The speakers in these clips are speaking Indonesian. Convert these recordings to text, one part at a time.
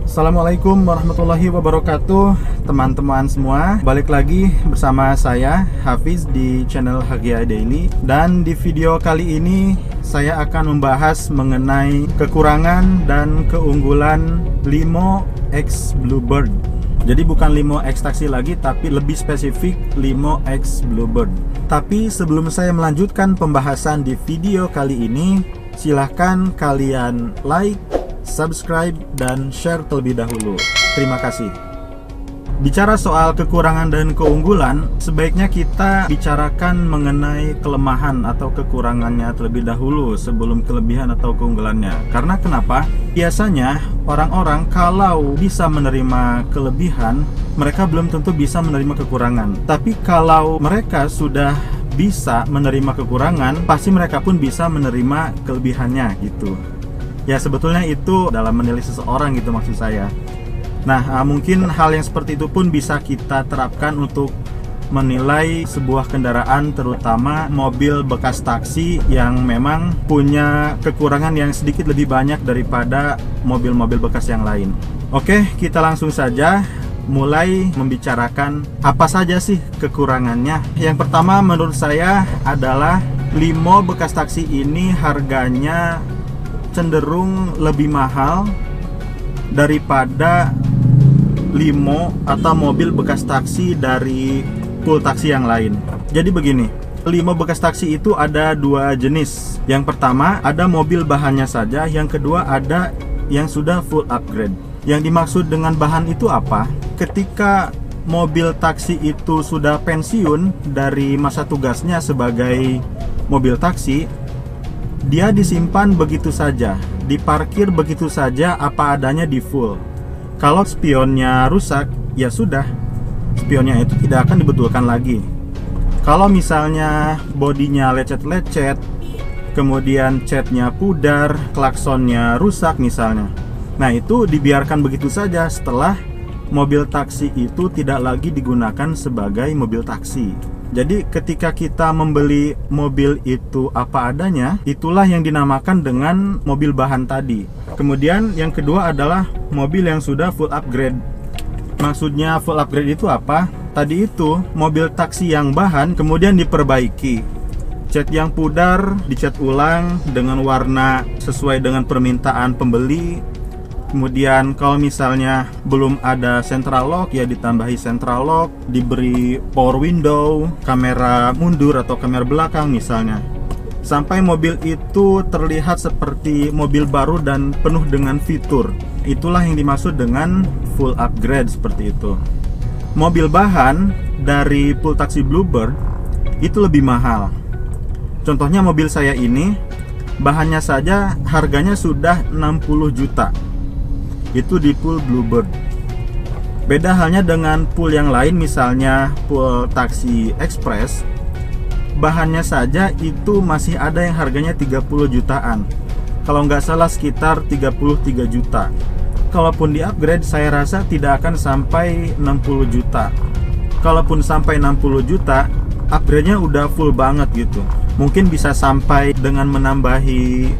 Assalamualaikum warahmatullahi wabarakatuh, teman-teman semua. Balik lagi bersama saya Hafiz di channel Hagia Daily. Dan di video kali ini saya akan membahas mengenai kekurangan dan keunggulan Limo X Bluebird. Jadi bukan Limo X Taxi lagi, tapi lebih spesifik Limo X Bluebird. Tapi sebelum saya melanjutkan pembahasan di video kali ini, silahkan kalian like, subscribe, dan share terlebih dahulu. Terima kasih. Bicara soal kekurangan dan keunggulan, sebaiknya kita bicarakan mengenai kelemahan atau kekurangannya terlebih dahulu sebelum kelebihan atau keunggulannya. Karena kenapa? Biasanya orang-orang kalau bisa menerima kelebihan, mereka belum tentu bisa menerima kekurangan. Tapi kalau mereka sudah bisa menerima kekurangan, pasti mereka pun bisa menerima kelebihannya gitu. Ya sebetulnya itu dalam menilai seseorang gitu maksud saya. Nah mungkin hal yang seperti itu pun bisa kita terapkan untuk menilai sebuah kendaraan, terutama mobil bekas taksi yang memang punya kekurangan yang sedikit lebih banyak daripada mobil-mobil bekas yang lain. Oke, kita langsung saja mulai membicarakan apa saja sih kekurangannya. Yang pertama menurut saya adalah Limo bekas taksi ini harganya cenderung lebih mahal daripada Limo atau mobil bekas taksi dari pool taksi yang lain. Jadi begini, Limo bekas taksi itu ada dua jenis. Yang pertama ada mobil bahannya saja, yang kedua ada yang sudah full upgrade. Yang dimaksud dengan bahan itu apa? Ketika mobil taksi itu sudah pensiun dari masa tugasnya sebagai mobil taksi, dia disimpan begitu saja, diparkir begitu saja apa adanya di full. Kalau spionnya rusak, ya sudah, spionnya itu tidak akan dibetulkan lagi. Kalau misalnya bodinya lecet-lecet, kemudian catnya pudar, klaksonnya rusak misalnya, nah itu dibiarkan begitu saja setelah mobil taksi itu tidak lagi digunakan sebagai mobil taksi. Jadi ketika kita membeli mobil itu apa adanya, itulah yang dinamakan dengan mobil bahan tadi. Kemudian yang kedua adalah mobil yang sudah full upgrade. Maksudnya full upgrade itu apa? Tadi itu mobil taksi yang bahan kemudian diperbaiki. Cat yang pudar dicat ulang dengan warna sesuai dengan permintaan pembeli. Kemudian kalau misalnya belum ada central lock, ya ditambahi central lock, diberi power window, kamera mundur atau kamera belakang misalnya. Sampai mobil itu terlihat seperti mobil baru dan penuh dengan fitur. Itulah yang dimaksud dengan full upgrade seperti itu. Mobil bahan dari pool taksi Bluebird itu lebih mahal. Contohnya mobil saya ini, bahannya saja harganya sudah 60 juta. Itu di pool Bluebird. Beda halnya dengan pool yang lain, misalnya pool taksi Express, bahannya saja itu masih ada yang harganya 30 jutaan. Kalau nggak salah sekitar 33 juta. Kalaupun di upgrade saya rasa tidak akan sampai 60 juta. Kalaupun sampai 60 juta, upgrade-nya udah full banget gitu. Mungkin bisa sampai dengan menambahi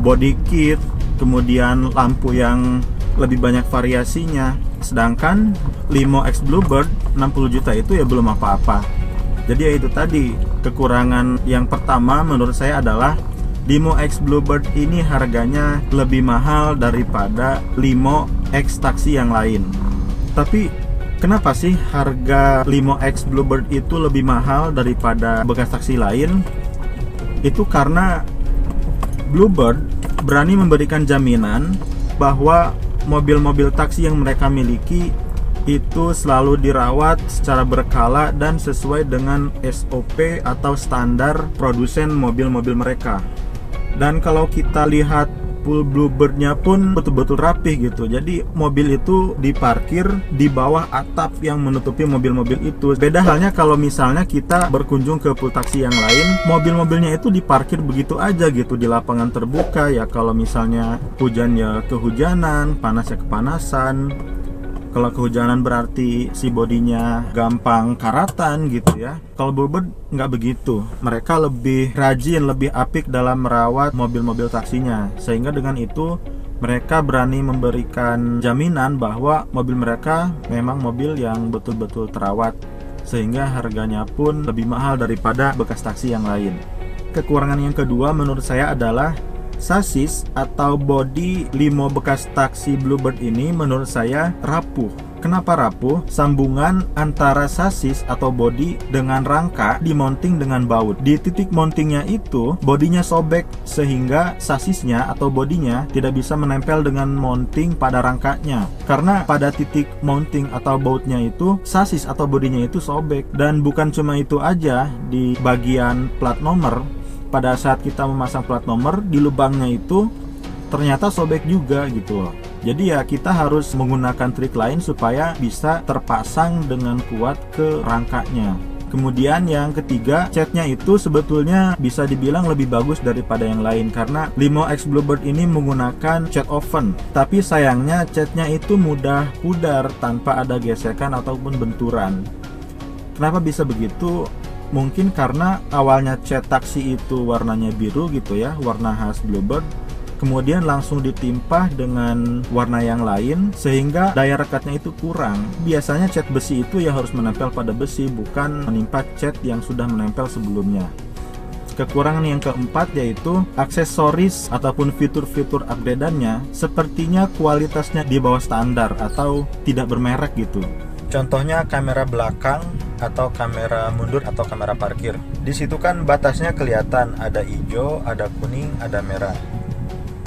body kit, kemudian lampu yang lebih banyak variasinya. Sedangkan Limo X Bluebird 60 juta itu ya belum apa-apa. Jadi ya itu tadi, kekurangan yang pertama menurut saya adalah Limo X Bluebird ini harganya lebih mahal daripada Limo X taksi yang lain. Tapi kenapa sih harga Limo X Bluebird itu lebih mahal daripada bekas taksi lain? Itu karena Bluebird berani memberikan jaminan bahwa mobil-mobil taksi yang mereka miliki itu selalu dirawat secara berkala dan sesuai dengan SOP atau standar produsen mobil-mobil mereka. Dan kalau kita lihat pool Bluebird-nya pun betul-betul rapih gitu. Jadi mobil itu diparkir di bawah atap yang menutupi mobil-mobil itu. Beda halnya kalau misalnya kita berkunjung ke pool taksi yang lain, mobil-mobilnya itu diparkir begitu aja gitu di lapangan terbuka. Ya kalau misalnya hujan ya kehujanan, panas ya kepanasan. Kalau kehujanan berarti si bodinya gampang karatan gitu ya. Kalau Bluebird nggak begitu. Mereka lebih rajin, lebih apik dalam merawat mobil-mobil taksinya. Sehingga dengan itu Mereka berani memberikan jaminan bahwa mobil mereka memang mobil yang betul-betul terawat, sehingga harganya pun lebih mahal daripada bekas taksi yang lain. Kekurangan yang kedua menurut saya adalah sasis atau bodi limo bekas taksi Bluebird ini menurut saya rapuh. Kenapa rapuh? Sambungan antara sasis atau bodi dengan rangka dimounting dengan baut. Di titik mountingnya itu, bodinya sobek sehingga sasisnya atau bodinya tidak bisa menempel dengan mounting pada rangkanya. Karena pada titik mounting atau bautnya itu, sasis atau bodinya itu sobek. Dan bukan cuma itu aja, di bagian plat nomor, pada saat kita memasang plat nomor, di lubangnya itu ternyata sobek juga gitu loh. Jadi ya kita harus menggunakan trik lain supaya bisa terpasang dengan kuat ke rangkanya. Kemudian yang ketiga, catnya itu sebetulnya bisa dibilang lebih bagus daripada yang lain karena Limo X Bluebird ini menggunakan cat oven. Tapi sayangnya catnya itu mudah pudar tanpa ada gesekan ataupun benturan. Kenapa bisa begitu? Mungkin karena awalnya cat taksi itu warnanya biru gitu ya, warna khas Bluebird. Kemudian langsung ditimpa dengan warna yang lain sehingga daya rekatnya itu kurang. Biasanya cat besi itu ya harus menempel pada besi, bukan menimpa cat yang sudah menempel sebelumnya. Kekurangan yang keempat yaitu aksesoris ataupun fitur-fitur upgrade-annya sepertinya kualitasnya di bawah standar atau tidak bermerek gitu. Contohnya kamera belakang atau kamera mundur atau kamera parkir. Di situ kan batasnya kelihatan, ada hijau, ada kuning, ada merah.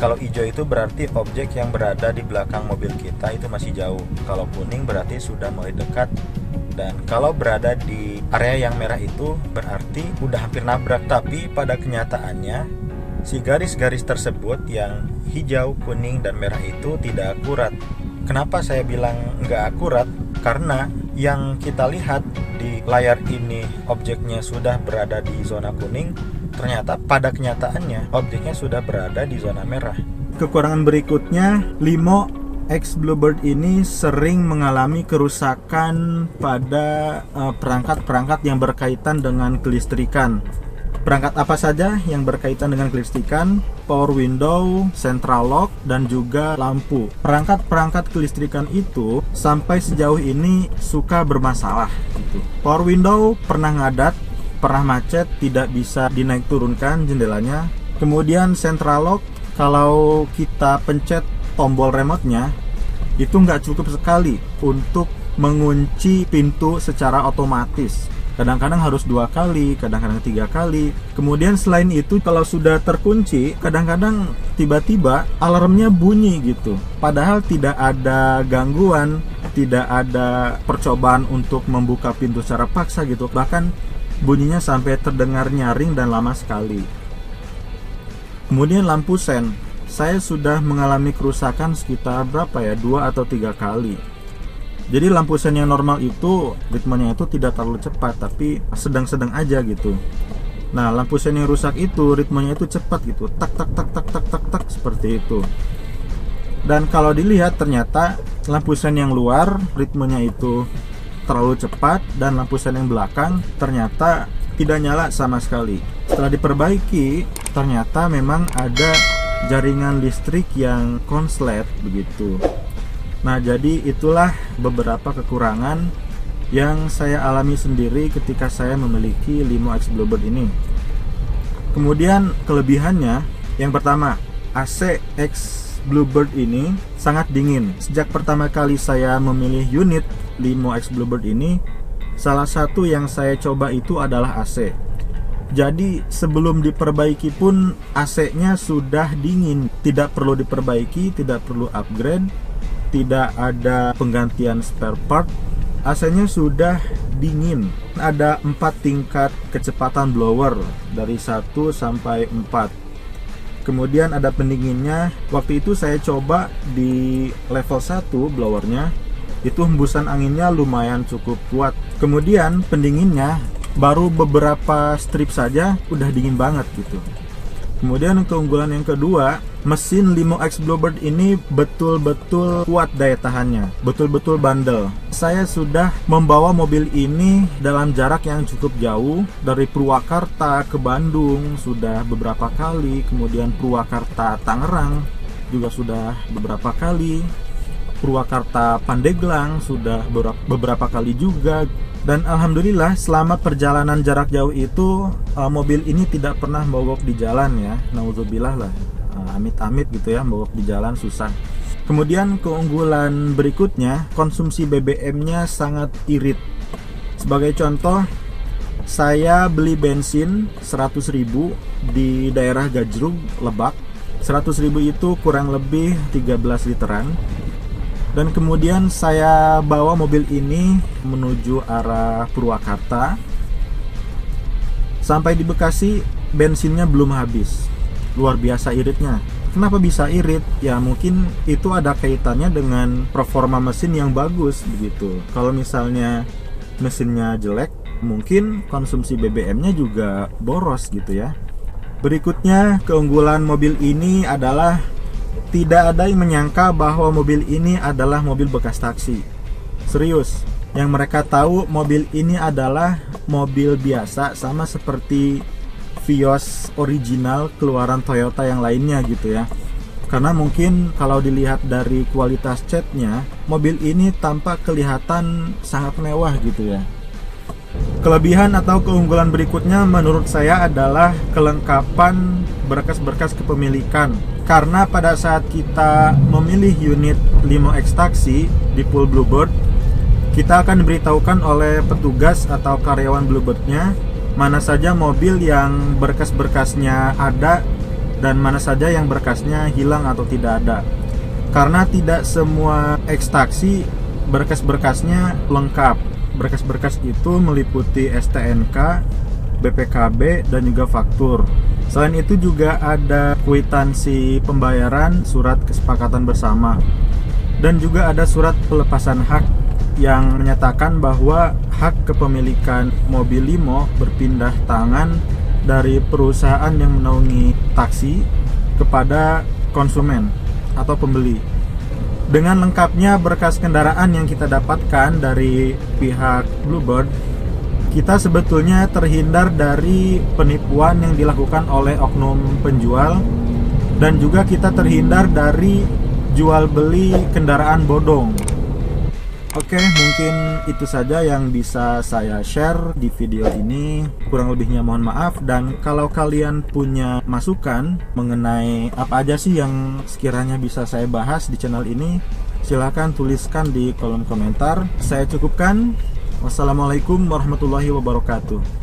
Kalau hijau itu berarti objek yang berada di belakang mobil kita itu masih jauh. Kalau kuning berarti sudah mulai dekat. Dan kalau berada di area yang merah itu berarti udah hampir nabrak. Tapi pada kenyataannya si garis-garis tersebut yang hijau, kuning, dan merah itu tidak akurat. Kenapa saya bilang nggak akurat? Karena yang kita lihat di layar ini objeknya sudah berada di zona kuning, ternyata pada kenyataannya objeknya sudah berada di zona merah. Kekurangan berikutnya, Limo X Bluebird ini sering mengalami kerusakan pada perangkat-perangkat yang berkaitan dengan kelistrikan. Perangkat apa saja yang berkaitan dengan kelistrikan? Power window, central lock, dan juga lampu. Perangkat-perangkat kelistrikan itu sampai sejauh ini suka bermasalah gitu. Power window pernah ngadat, pernah macet, tidak bisa dinaik turunkan jendelanya. Kemudian central lock, kalau kita pencet tombol remote-nya itu nggak cukup sekali untuk mengunci pintu secara otomatis. Kadang-kadang harus 2 kali, kadang-kadang 3 kali. Kemudian selain itu kalau sudah terkunci, kadang-kadang tiba-tiba alarmnya bunyi gitu. Padahal tidak ada gangguan, tidak ada percobaan untuk membuka pintu secara paksa gitu. Bahkan bunyinya sampai terdengar nyaring dan lama sekali. Kemudian lampu sen, saya sudah mengalami kerusakan sekitar berapa ya, 2 atau 3 kali. Jadi lampu sen yang normal itu ritmenya itu tidak terlalu cepat, tapi sedang-sedang aja gitu. Nah, lampu sen yang rusak itu ritmenya itu cepat gitu, tak tak tak tak tak tak tak seperti itu. Dan kalau dilihat ternyata lampu sen yang luar ritmenya itu terlalu cepat, dan lampu sen yang belakang ternyata tidak nyala sama sekali. Setelah diperbaiki, ternyata memang ada jaringan listrik yang konslet begitu. Nah, jadi itulah beberapa kekurangan yang saya alami sendiri ketika saya memiliki Limo X Bluebird ini. Kemudian kelebihannya, yang pertama, AC X Bluebird ini sangat dingin. Sejak pertama kali saya memilih unit Limo X Bluebird ini, salah satu yang saya coba itu adalah AC. Jadi sebelum diperbaiki pun AC-nya sudah dingin, tidak perlu diperbaiki, tidak perlu upgrade, tidak ada penggantian spare part. AC-nya sudah dingin. Ada 4 tingkat kecepatan blower dari 1 sampai 4. Kemudian ada pendinginnya. Waktu itu saya coba di level 1 blowernya, itu hembusan anginnya lumayan cukup kuat. Kemudian pendinginnya baru beberapa strip saja udah dingin banget gitu. Kemudian keunggulan yang kedua, mesin Limo X Bluebird ini betul-betul kuat daya tahannya, betul-betul bandel. Saya sudah membawa mobil ini dalam jarak yang cukup jauh, dari Purwakarta ke Bandung sudah beberapa kali, kemudian Purwakarta Tangerang, juga sudah beberapa kali, Purwakarta Pandeglang sudah beberapa kali juga. Dan alhamdulillah selama perjalanan jarak jauh itu mobil ini tidak pernah mogok di jalan ya. Nauzubillah lah, amit-amit gitu ya, mogok di jalan susah. Kemudian keunggulan berikutnya, konsumsi BBM-nya sangat irit. Sebagai contoh, saya beli bensin 100.000 di daerah Gajrug, Lebak. 100.000 itu kurang lebih 13 literan. Dan kemudian saya bawa mobil ini menuju arah Purwakarta. Sampai di Bekasi, bensinnya belum habis. Luar biasa iritnya. Kenapa bisa irit? Ya mungkin itu ada kaitannya dengan performa mesin yang bagus begitu. Kalau misalnya mesinnya jelek, mungkin konsumsi BBM-nya juga boros gitu ya. Berikutnya, keunggulan mobil ini adalah tidak ada yang menyangka bahwa mobil ini adalah mobil bekas taksi. Serius, yang mereka tahu mobil ini adalah mobil biasa, sama seperti Vios original keluaran Toyota yang lainnya gitu ya. Karena mungkin kalau dilihat dari kualitas catnya, mobil ini tampak kelihatan sangat mewah gitu ya. Kelebihan atau keunggulan berikutnya menurut saya adalah kelengkapan berkas-berkas kepemilikan. Karena pada saat kita memilih unit limo X taksi di pool Bluebird, kita akan diberitahukan oleh petugas atau karyawan Bluebird-nya mana saja mobil yang berkas-berkasnya ada dan mana saja yang berkasnya hilang atau tidak ada. Karena tidak semua X taksi berkas-berkasnya lengkap. Berkas-berkas itu meliputi STNK, BPKB, dan juga faktur. Selain itu juga ada kwitansi pembayaran, surat kesepakatan bersama, dan juga ada surat pelepasan hak yang menyatakan bahwa hak kepemilikan mobil limo berpindah tangan dari perusahaan yang menaungi taksi kepada konsumen atau pembeli. Dengan lengkapnya berkas kendaraan yang kita dapatkan dari pihak Bluebird, kita sebetulnya terhindar dari penipuan yang dilakukan oleh oknum penjual, dan juga kita terhindar dari jual beli kendaraan bodong. Oke, mungkin itu saja yang bisa saya share di video ini. Kurang lebihnya mohon maaf, dan kalau kalian punya masukan mengenai apa aja sih yang sekiranya bisa saya bahas di channel ini, silahkan tuliskan di kolom komentar. Saya cukupkan. Wassalamualaikum warahmatullahi wabarakatuh.